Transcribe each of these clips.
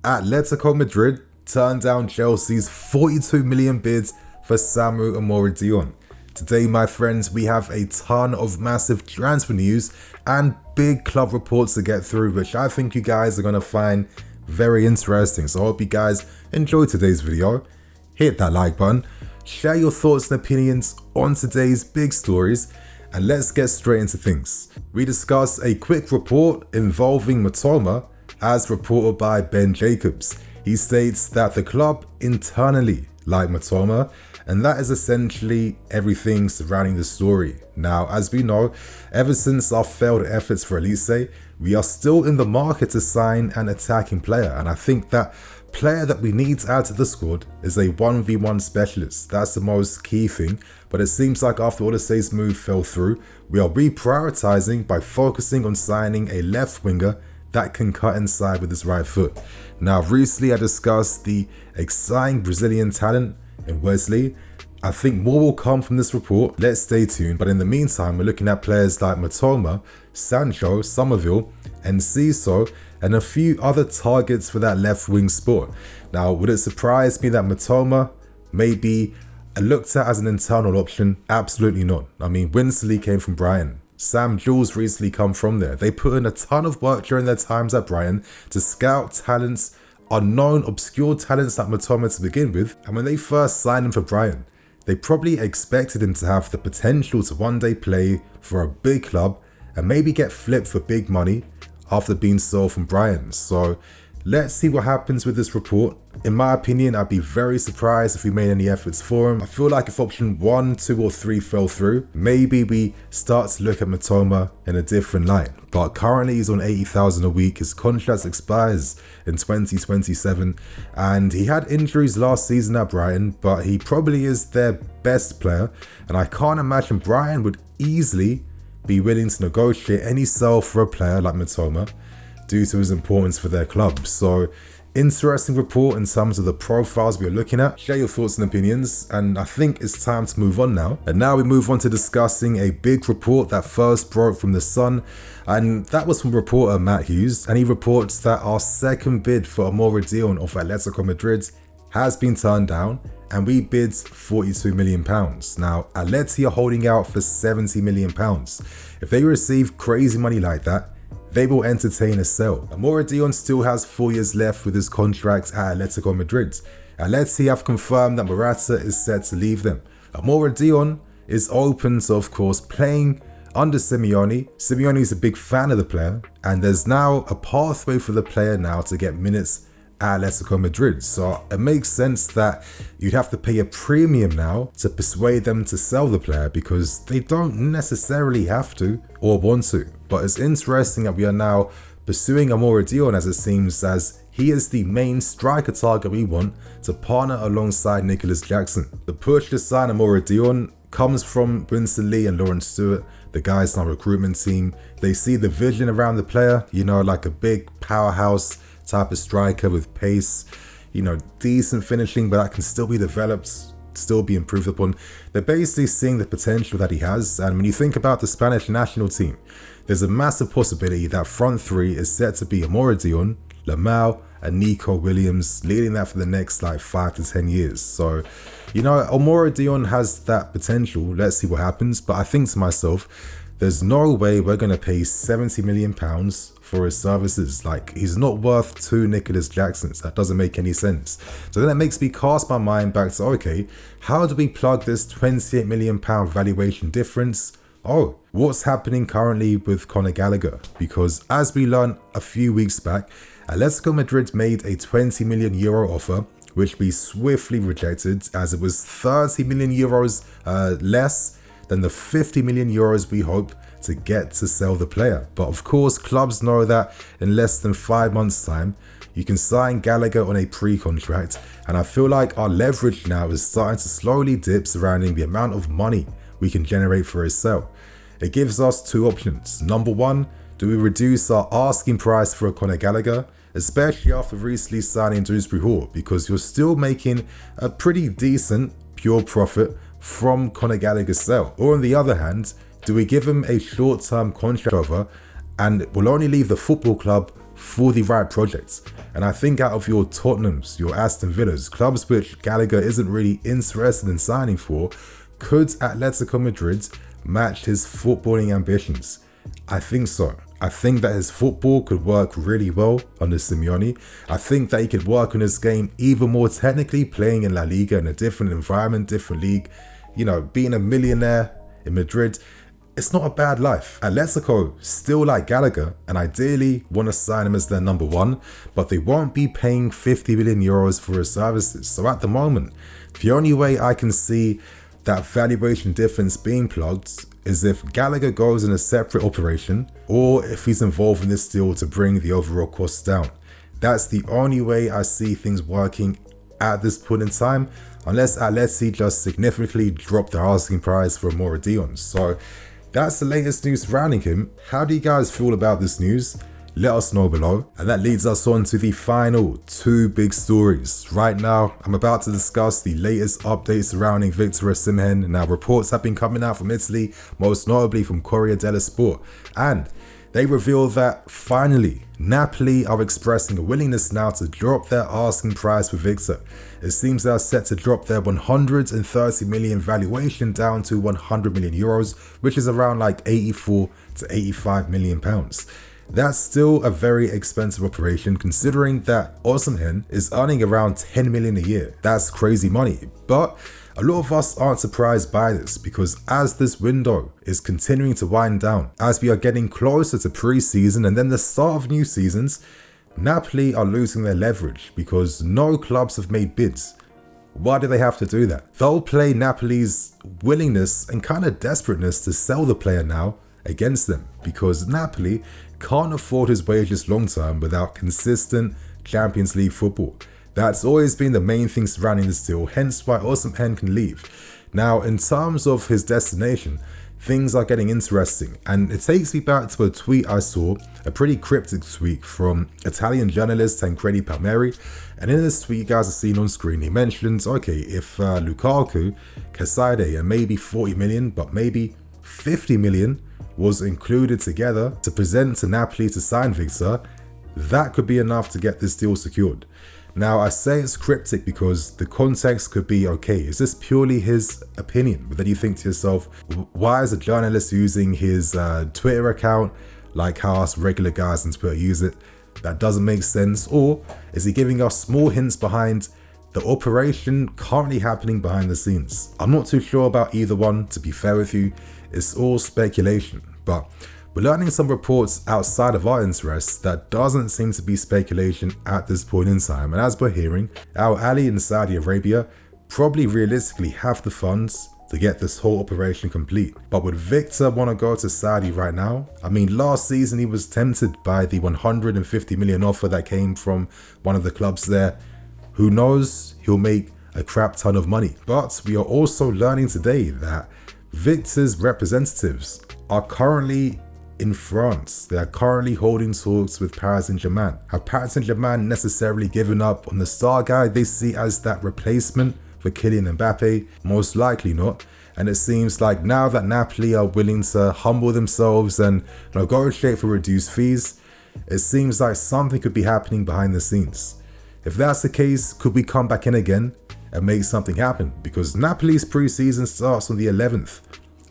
Atletico Madrid turned down Chelsea's 42 million bid for Samu Omorodion. Today, my friends, we have a ton of massive transfer news and big club reports to get through, which I think you guys are going to find very interesting. So I hope you guys enjoyed today's video. Hit that like button, share your thoughts and opinions on today's big stories, and let's get straight into things. We discuss a quick report involving Mitoma, as reported by Ben Jacobs. He states that the club internally like Mitoma, and that is essentially everything surrounding the story. Now, as we know, ever since our failed efforts for Elise, we are still in the market to sign an attacking player, and I think that player that we need to add to the squad is a 1v1 specialist. That's the most key thing, but it seems like after Elise's move fell through, we are reprioritizing by focusing on signing a left winger that can cut inside with his right foot. Now, recently I discussed the exciting Brazilian talent in Wesley. I think more will come from this report. Let's stay tuned. But in the meantime, we're looking at players like Mitoma, Sancho, Somerville, and Ciso, and a few other targets for that left wing spot. Now, would it surprise me that Mitoma may be looked at as an internal option? Absolutely not. I mean, Winsley came from Brighton. Sam Jules recently come from there. They put in a ton of work during their times at Brighton to scout talents, unknown, obscure talents like Mitoma to begin with. And when they first signed him for Brighton, they probably expected him to have the potential to one day play for a big club and maybe get flipped for big money after being sold from Brighton. So let's see what happens with this report. In my opinion, I'd be very surprised if we made any efforts for him. I feel like if option 1, 2 or 3 fell through, maybe we start to look at Mitoma in a different light. But currently he's on 80,000 a week. His contract expires in 2027 and he had injuries last season at Brighton, but he probably is their best player. And I can't imagine Brighton would easily be willing to negotiate any sell for a player like Mitoma due to his importance for their club. So interesting report in terms of the profiles we are looking at. Share your thoughts and opinions, and I think it's time to move on now. And now we move on to discussing a big report that first broke from The Sun, and that was from reporter Matt Hughes, and he reports that our second bid for Omorodion of Atletico Madrid has been turned down, and we bid £42 million. Now, Atleti are holding out for £70 million. If they receive crazy money like that, they will entertain a sell. Omorodion still has 4 years left with his contract at Atletico Madrid. Atleti have confirmed that Morata is set to leave them. Omorodion is open to, of course, playing under Simeone. Simeone is a big fan of the player, and there's now a pathway for the player now to get minutes at Atletico Madrid. So it makes sense that you'd have to pay a premium now to persuade them to sell the player, because they don't necessarily have to or want to. But it's interesting that we are now pursuing Omorodion, as it seems as he is the main striker target we want to partner alongside Nicholas Jackson. The push to sign Omorodion comes from Winston Lee and Lawrence Stewart, the guys on our recruitment team. They see the vision around the player, you know, like a big powerhouse type of striker with pace, you know, decent finishing, but that can still be developed, still be improved upon. They're basically seeing the potential that he has. And when you think about the Spanish national team, there's a massive possibility that front three is set to be Omorodion, Lamau and Nico Williams, leading that for the next like 5 to 10 years. So, you know, Omorodion has that potential. Let's see what happens. But I think to myself, there's no way we're going to pay £70 million for his services. Like, he's not worth 2 Nicholas Jacksons. That doesn't make any sense. So then it makes me cast my mind back to, okay, how do we plug this £28 million valuation difference? Oh, what's happening currently with Conor Gallagher? Because as we learned a few weeks back, Atletico Madrid made a €20 million offer, which we swiftly rejected, as it was €30 million less than the €50 million we hope to get to sell the player. But of course, clubs know that in less than 5 months' time, you can sign Gallagher on a pre-contract, and I feel like our leverage now is starting to slowly dip surrounding the amount of money we can generate for his sale. It gives us 2 options. Number 1, do we reduce our asking price for a Conor Gallagher, especially after recently signing Dewsbury Hall, because you're still making a pretty decent pure profit from Conor Gallagher's sale? Or on the other hand, do we give him a short-term contract offer and will only leave the football club for the right projects. And I think out of your Tottenhams, your Aston Villas, clubs which Gallagher isn't really interested in signing for, could Atletico Madrid match his footballing ambitions? I think so. I think that his football could work really well under Simeone. I think that he could work on his game even more technically, playing in La Liga in a different environment, different league. You know, being a millionaire in Madrid, it's not a bad life. Atletico still like Gallagher and ideally want to sign him as their number one, but they won't be paying 50 million euros for his services. So at the moment, the only way I can see that valuation difference being plugged is if Gallagher goes in a separate operation or if he's involved in this deal to bring the overall costs down. That's the only way I see things working at this point in time, unless Atleti just significantly drop their asking price for Omorodion. So that's the latest news surrounding him. How do you guys feel about this news? Let us know below. And that leads us on to the final two big stories. Right now, I'm about to discuss the latest updates surrounding Victor Osimhen. Now, reports have been coming out from Italy, most notably from Corriere dello Sport. And they reveal that finally, Napoli are expressing a willingness now to drop their asking price for Victor. It seems they are set to drop their 130 million valuation down to 100 million euros, which is around like 84 to 85 million pounds. That's still a very expensive operation considering that Osimhen is earning around 10 million a year. That's crazy money. But a lot of us aren't surprised by this because as this window is continuing to wind down, as we are getting closer to pre-season and then the start of new seasons, Napoli are losing their leverage because no clubs have made bids. Why do they have to do that? They'll play Napoli's willingness and kind of desperateness to sell the player now against them because Napoli can't afford his wages long term without consistent Champions League football. That's always been the main thing surrounding this deal, hence why Osimhen can leave. Now, in terms of his destination, things are getting interesting, and it takes me back to a tweet I saw, a pretty cryptic tweet from Italian journalist Tancredi Palmieri, and in this tweet you guys have seen on screen, he mentions, okay, if Lukaku, Casade, and maybe 40 million, but maybe 50 million was included together to present to Napoli to sign Victor, that could be enough to get this deal secured. Now, I say it's cryptic because the context could be, okay, is this purely his opinion? But then you think to yourself, why is a journalist using his Twitter account like how us regular guys on Twitter use it? That doesn't make sense. Or is he giving us small hints behind the operation currently happening behind the scenes? I'm not too sure about either one, to be fair with you. It's all speculation. But we're learning some reports outside of our interests that doesn't seem to be speculation at this point in time. And as we're hearing, Al Ali in Saudi Arabia probably realistically have the funds to get this whole operation complete. But would Victor want to go to Saudi right now? I mean, last season he was tempted by the 150 million offer that came from one of the clubs there. Who knows? He'll make a crap ton of money. But we are also learning today that Victor's representatives are currently in France. They are currently holding talks with Paris Saint-Germain. Have Paris Saint-Germain necessarily given up on the star guy they see as that replacement for Kylian Mbappe? Most likely not. And it seems like now that Napoli are willing to humble themselves and negotiate for reduced fees, it seems like something could be happening behind the scenes. If that's the case, could we come back in again and make something happen? Because Napoli's pre-season starts on the 11th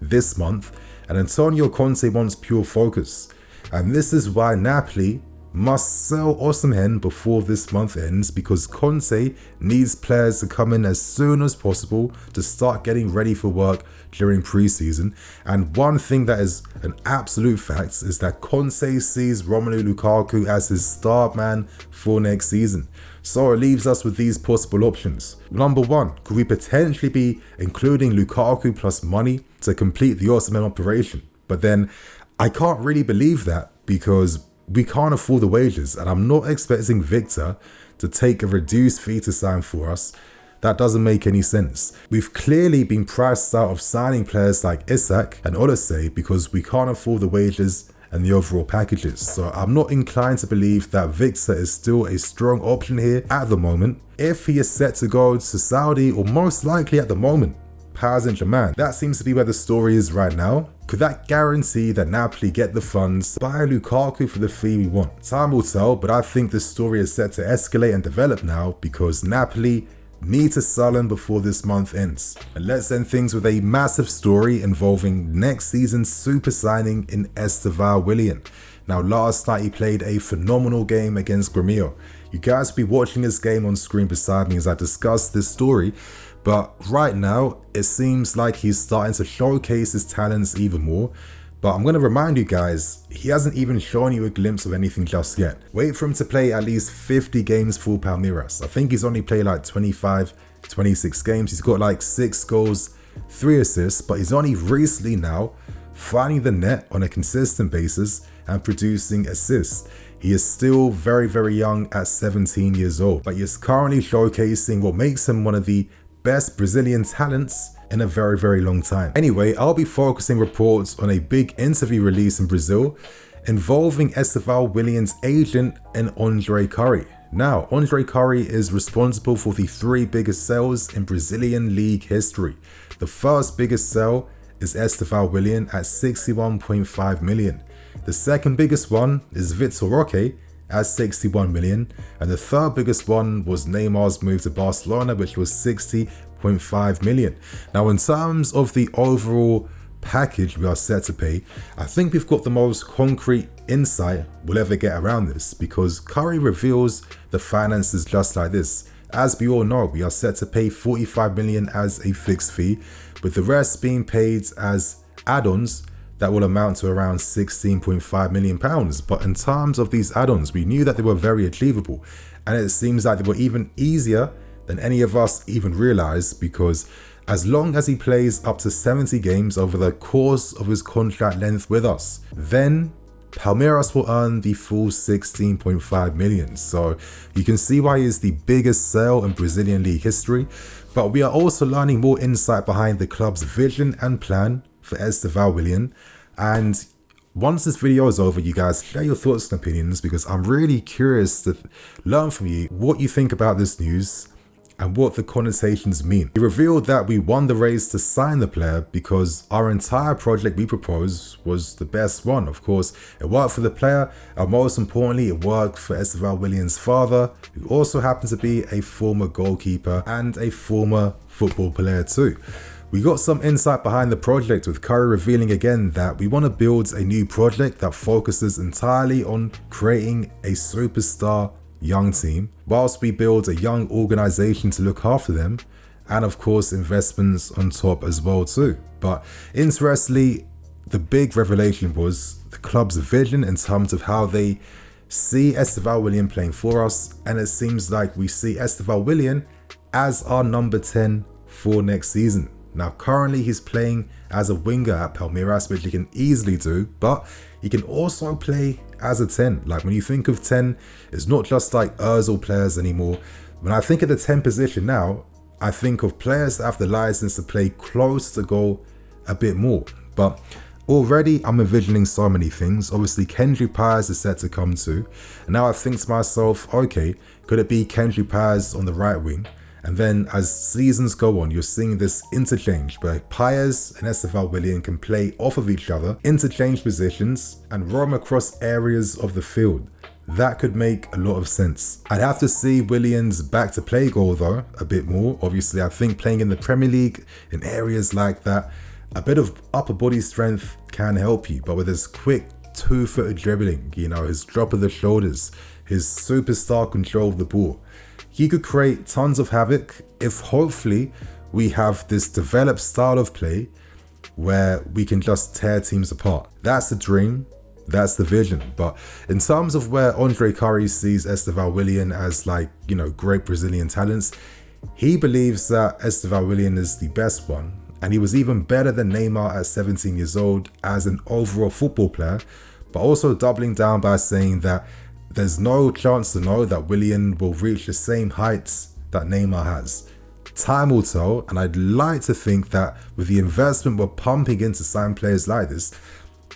this month, and Antonio Conte wants pure focus. And this is why Napoli must sell Osimhen before this month ends, because Conte needs players to come in as soon as possible to start getting ready for work during pre-season. And one thing that is an absolute fact is that Conte sees Romelu Lukaku as his star man for next season. So it leaves us with these possible options. Number one, could we potentially be including Lukaku plus money to complete the Osimhen operation? But then I can't really believe that because we can't afford the wages, and I'm not expecting Victor to take a reduced fee to sign for us. That doesn't make any sense. We've clearly been priced out of signing players like Isak and Oliseh because we can't afford the wages and the overall packages. So I'm not inclined to believe that Victor is still a strong option here at the moment. If he is set to go to Saudi, or most likely at the moment, Paris Saint-Germain, that seems to be where the story is right now. Could that guarantee that Napoli get the funds, buy Lukaku for the fee we want? Time will tell, but I think this story is set to escalate and develop now because Napoli need to sell him before this month ends. And let's end things with a massive story involving next season's super signing in Estevao Willian. Now, last night he played a phenomenal game against Grêmio. You guys will be watching this game on screen beside me as I discuss this story, but right now it seems like he's starting to showcase his talents even more. But I'm going to remind you guys, he hasn't even shown you a glimpse of anything just yet. Wait for him to play at least 50 games for Palmeiras. I think he's only played like 25, 26 games. He's got like 6 goals, 3 assists, but he's only recently now finding the net on a consistent basis and producing assists. He is still very, very young at 17 years old, but he is currently showcasing what makes him one of the best Brazilian talents in a very, very long time. Anyway, I'll be focusing reports on a big interview release in Brazil involving Estevao Willian's agent and Andre Curry. Now, Andre Curry is responsible for the 3 biggest sales in Brazilian league history. The first biggest sale is Estevao Willian at 61.5 million. The second biggest one is Vitor Roque at 61 million, and the third biggest one was Neymar's move to Barcelona, which was 60.5 million. Now, in terms of the overall package we are set to pay, I think we've got the most concrete insight we'll ever get around this, because Curry reveals the finances just like this. As we all know, we are set to pay 45 million as a fixed fee, with the rest being paid as add-ons that will amount to around 16.5 million pounds. But in terms of these add-ons, we knew that they were very achievable, and it seems like they were even easier than any of us even realized, because as long as he plays up to 70 games over the course of his contract length with us, then Palmeiras will earn the full 16.5 million. So you can see why he is the biggest sale in Brazilian league history. But we are also learning more insight behind the club's vision and plan for Estevao Willian. And once this video is over, you guys share your thoughts and opinions, because I'm really curious to learn from you what you think about this news and what the connotations mean. He revealed that we won the race to sign the player because our entire project we proposed was the best one. Of course, it worked for the player, and most importantly, it worked for Estevao Willian's father, who also happens to be a former goalkeeper and a former football player too. We got some insight behind the project, with Curry revealing again that we want to build a new project that focuses entirely on creating a superstar young team, whilst we build a young organization to look after them, and of course investments on top as well too. But interestingly, the big revelation was the club's vision in terms of how they see Estevao Willian playing for us, and it seems like we see Estevao Willian as our number 10 for next season. Now, currently he's playing as a winger at Palmeiras, which he can easily do, but he can also play as a 10. Like, when you think of 10, it's not just like Ozil players anymore. When I think of the 10 position now, I think of players that have the license to play close to goal a bit more. But already I'm envisioning so many things. Obviously, Kendry Pires is set to come too. And now I think to myself, okay, could it be Kendry Pires on the right wing? And then as seasons go on, you're seeing this interchange where Pires and Estevao Willian can play off of each other, interchange positions, and roam across areas of the field. That could make a lot of sense. I'd have to see Willian's back to play goal though, a bit more. Obviously, I think playing in the Premier League in areas like that, a bit of upper body strength can help you. But with his quick 2-footed dribbling, you know, his drop of the shoulders, his superstar control of the ball, he could create tons of havoc if hopefully we have this developed style of play where we can just tear teams apart. That's the dream, that's the vision. But in terms of where Andre Curry sees Estevao Willian as, like, you know, great Brazilian talents, he believes that Estevao Willian is the best one, and he was even better than Neymar at 17 years old as an overall football player, but also doubling down by saying that there's no chance to know that Willian will reach the same heights that Neymar has. Time will tell, and I'd like to think that with the investment we're pumping into sign players like this,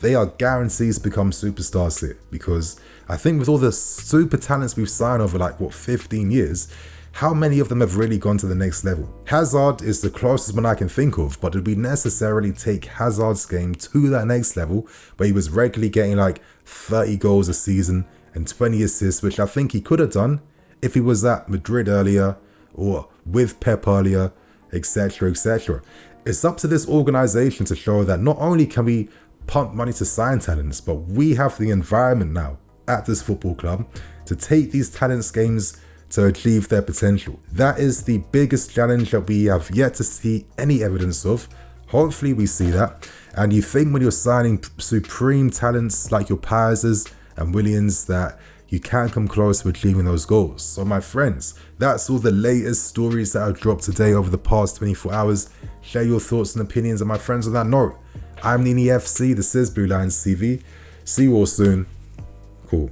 they are guaranteed to become superstars here, because I think with all the super talents we've signed over like, what, 15 years, how many of them have really gone to the next level? Hazard is the closest one I can think of, but did we necessarily take Hazard's game to that next level where he was regularly getting like 30 goals a season and 20 assists, which I think he could have done if he was at Madrid earlier or with Pep earlier, etc, etc. It's up to this organisation to show that not only can we pump money to sign talents, but we have the environment now at this football club to take these talents games to achieve their potential. That is the biggest challenge that we have yet to see any evidence of. Hopefully we see that. And you think when you're signing supreme talents like your Pazes and Willians that you can come close to achieving those goals. So my friends, that's all the latest stories that have dropped today over the past 24 hours. Share your thoughts and opinions. And my friends, on that note, I'm Nini FC, this is BlueLionsTV. See you all soon.